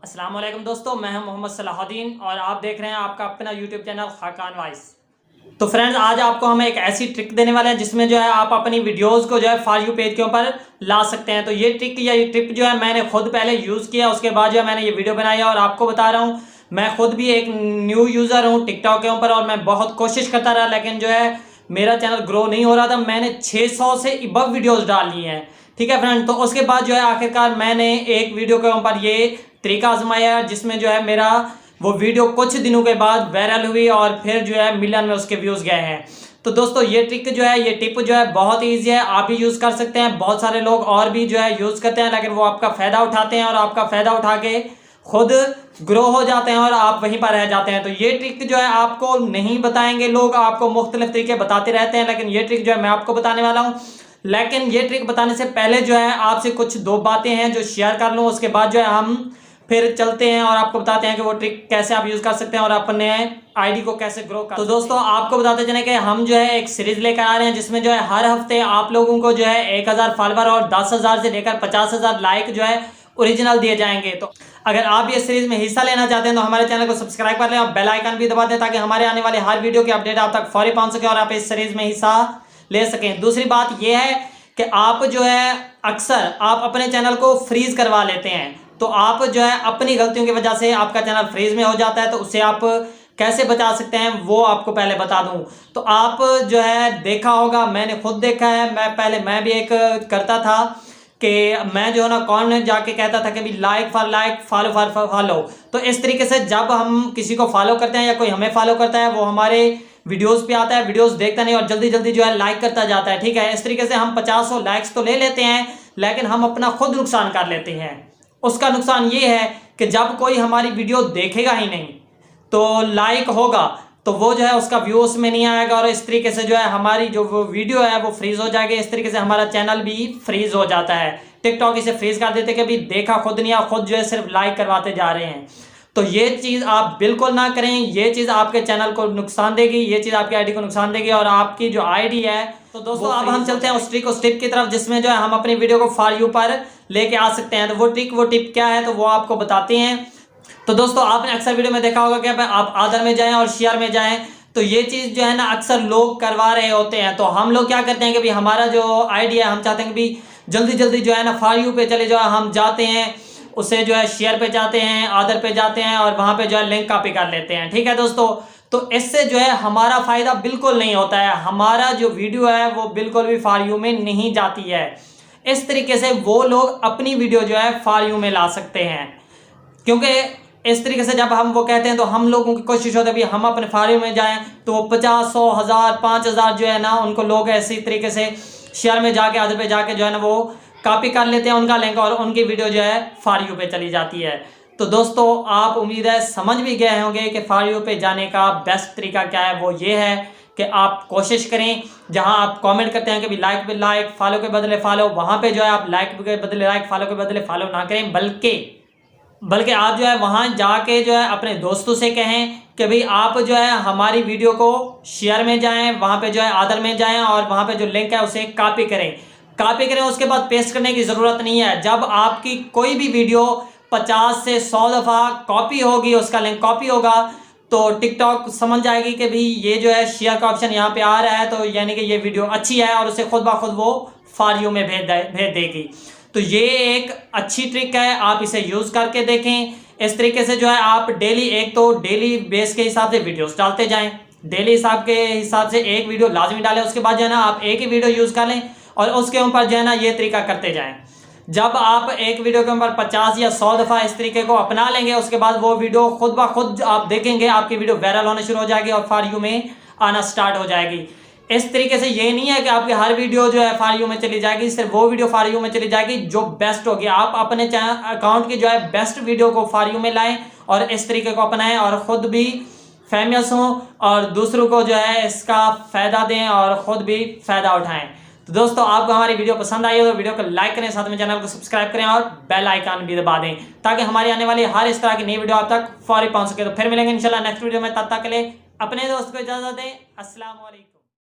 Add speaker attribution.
Speaker 1: अस्सलाम वालेकुम दोस्तों, मैं हूं मोहम्मद सलाहुद्दीन और आप देख रहे हैं आपका अपना यूट्यूब चैनल खाकान वॉइस। तो फ्रेंड्स, आज आपको हम एक ऐसी ट्रिक देने वाले हैं जिसमें जो है आप अपनी वीडियोस को जो है फॉर यू पेज के ऊपर ला सकते हैं। तो ये ट्रिक या ये टिप जो है मैंने खुद पहले यूज़ किया, उसके बाद जो है मैंने ये वीडियो बनाई और आपको बता रहा हूँ। मैं खुद भी एक न्यू यूज़र हूँ टिकटॉक के ऊपर और मैं बहुत कोशिश करता रहा, लेकिन जो है मेरा चैनल ग्रो नहीं हो रहा था। मैंने 600 से अबव वीडियोज़ डाल ली हैं, ठीक है फ्रेंड। तो उसके बाद जो है आखिरकार मैंने एक वीडियो के ऊपर ये तरीका आजमाया जिसमें जो है मेरा वो वीडियो कुछ दिनों के बाद वायरल हुई और फिर जो है मिलियन में उसके व्यूज़ गए हैं। तो दोस्तों, ये ट्रिक जो है, ये टिप जो है बहुत ईजी है, आप भी यूज़ कर सकते हैं। बहुत सारे लोग और भी जो है यूज़ करते हैं, लेकिन वो आपका फ़ायदा उठाते हैं और आपका फ़ायदा उठा के खुद ग्रो हो जाते हैं और आप वहीं पर रह जाते हैं। तो ये ट्रिक जो है आपको नहीं बताएंगे लोग, आपको मुख्तलिफ तरीके बताते रहते हैं, लेकिन ये ट्रिक जो है मैं आपको बताने वाला हूँ। लेकिन ये ट्रिक बताने से पहले जो है आपसे कुछ दो बातें हैं जो शेयर कर लूँ, उसके बाद जो है हम फिर चलते हैं और आपको बताते हैं कि वो ट्रिक कैसे आप यूज़ कर सकते हैं और अपने आईडी को कैसे ग्रो कर। तो दोस्तों, आपको बताते चलें कि हम जो है एक सीरीज लेकर आ रहे हैं जिसमें जो है हर हफ्ते आप लोगों को जो है 1000 फॉलोवर और 10,000 से लेकर 50,000 लाइक जो है ओरिजिनल दिए जाएंगे। तो अगर आप ये सीरीज में हिस्सा लेना चाहते हैं तो हमारे चैनल को सब्सक्राइब कर लें और बेल आइकन भी दबा दें ताकि हमारे आने वाले हर वीडियो की अपडेट आप तक फौरी पहुंच सके और आप इस सीरीज में हिस्सा ले सकें। दूसरी बात यह है कि आप जो है अक्सर आप अपने चैनल को फ्रीज करवा लेते हैं। तो आप जो है अपनी गलतियों की वजह से आपका चैनल फ्रीज में हो जाता है, तो उससे आप कैसे बचा सकते हैं वो आपको पहले बता दूं। तो आप जो है देखा होगा, मैंने खुद देखा है, मैं भी एक करता था कि मैं जो है ना कौन जाके कहता था कि भी like for like, follow for follow. तो इस तरीके से जब हम किसी को फॉलो करते हैं या कोई हमें फॉलो करता है, वो हमारे वीडियोस पे आता है, वीडियोस देखता नहीं और जल्दी जल्दी जो है लाइक करता जाता है, ठीक है। इस तरीके से हम 50 लाइक्स तो ले लेते हैं, लेकिन हम अपना खुद नुकसान कर लेते हैं। उसका नुकसान ये है कि जब कोई हमारी वीडियो देखेगा ही नहीं तो लाइक होगा तो वो जो है उसका व्यू उसमें नहीं आएगा और इस तरीके से जो है हमारी जो वो वीडियो है वो फ्रीज हो जाएगी। इस तरीके से हमारा चैनल भी फ्रीज हो जाता है। टिकटॉक इसे फ्रीज कर देते कि अभी देखा खुद नहीं, आप खुद जो है सिर्फ लाइक करवाते जा रहे हैं। तो ये चीज़ आप बिल्कुल ना करें, ये चीज़ आपके चैनल को नुकसान देगी, ये चीज़ आपकी आईडी को नुकसान देगी और आपकी जो आईडी है। तो दोस्तों, अब हम चलते हैं उस टिप की तरफ जिसमें जो है हम अपनी वीडियो को फॉर यू पर लेके आ सकते हैं। तो वो टिप क्या है तो वो आपको बताते हैं। तो दोस्तों, आपने अक्सर वीडियो में देखा होगा कि आप आदर में जाएं और शेयर में जाएं, तो ये चीज़ जो है ना अक्सर लोग करवा रहे होते हैं। तो हम लोग क्या करते हैं कि भाई हमारा जो आईडी है, हम चाहते हैं कि भाई जल्दी जल्दी जो है ना फॉर यू पे चले जाओ, हम जाते हैं उसे जो है शेयर पे जाते हैं, आदर पे जाते हैं और वहाँ पे जो है लिंक कॉपी कर लेते हैं, ठीक है दोस्तों। तो इससे जो है हमारा फ़ायदा बिल्कुल नहीं होता है, हमारा जो वीडियो है वो बिल्कुल भी फॉर यू में नहीं जाती है। इस तरीके से वो लोग अपनी वीडियो जो है फॉर यू में ला सकते हैं, क्योंकि इस तरीके से जब हम वो कहते हैं तो हम लोगों की कोशिश होती है भी हम अपने फॉर यू में जाएं तो वो 50, 100, 1000, 5000 जो है ना उनको लोग ऐसी तरीके से शेयर में जाके आदर पे जाके जो है ना वो कॉपी कर लेते हैं उनका लिंक और उनकी वीडियो जो है फॉर यू पे चली जाती है। तो दोस्तों, आप उम्मीद है समझ भी गए होंगे कि फॉर यू पे जाने का बेस्ट तरीका क्या है। वो ये है कि आप कोशिश करें जहां आप कमेंट करते हैं कि भी लाइक पे लाइक, फॉलो के बदले फॉलो, वहां पे जो है आप लाइक के बदले लाइक, फॉलो के बदले फॉलो ना करें, बल्कि आप जो है वहां जाके जो है अपने दोस्तों से कहें कि भाई आप जो है हमारी वीडियो को शेयर में जाएं, वहां पे जो है आदर में जाएं और वहां पे जो लिंक है उसे कॉपी करें। उसके बाद पेस्ट करने की ज़रूरत नहीं है। जब आपकी कोई भी वीडियो 50 से 100 दफ़ा कॉपी होगी, उसका लिंक कॉपी होगा, तो टिकटॉक समझ जाएगी कि भाई ये जो है शेयर का ऑप्शन यहाँ पे आ रहा है, तो यानी कि ये वीडियो अच्छी है और उसे खुद ब खुद वो फॉर यू में भेज देगी। तो ये एक अच्छी ट्रिक है, आप इसे यूज़ करके देखें। इस तरीके से जो है आप डेली बेस के हिसाब से वीडियोस डालते जाएं, डेली हिसाब से एक वीडियो लाजमी डालें। उसके बाद जो है ना आप एक ही वीडियो यूज़ कर लें और उसके ऊपर जो है ना ये तरीका करते जाएं। जब आप एक वीडियो के ऊपर 50 या 100 दफ़ा इस तरीके को अपना लेंगे, उसके बाद वो वीडियो खुद ब खुद आप देखेंगे, आपकी वीडियो वायरल होना शुरू हो जाएगी और फॉर यू में आना स्टार्ट हो जाएगी। इस तरीके से ये नहीं है कि आपकी हर वीडियो जो है फॉर यू में चली जाएगी, सिर्फ वो वीडियो फॉर यू में चली जाएगी जो बेस्ट होगी। आप अपने अकाउंट की जो है बेस्ट वीडियो को फॉर यू में लाएं और इस तरीके को अपनाएं और ख़ुद भी फेमस हों और दूसरों को जो है इसका फ़ायदा दें और ख़ुद भी फ़ायदा उठाएं। तो दोस्तों, आपको हमारी वीडियो पसंद आई हो तो वीडियो को लाइक करें, साथ में चैनल को सब्सक्राइब करें और बेल आइकन भी दबा दें ताकि हमारी आने वाली हर इस तरह की नई वीडियो आप तक फौरी पहुंच सके। तो फिर मिलेंगे इंशाल्लाह नेक्स्ट वीडियो में, तब तक के लिए अपने दोस्त को इजाज़त दें। अस्सलाम वालेकुम।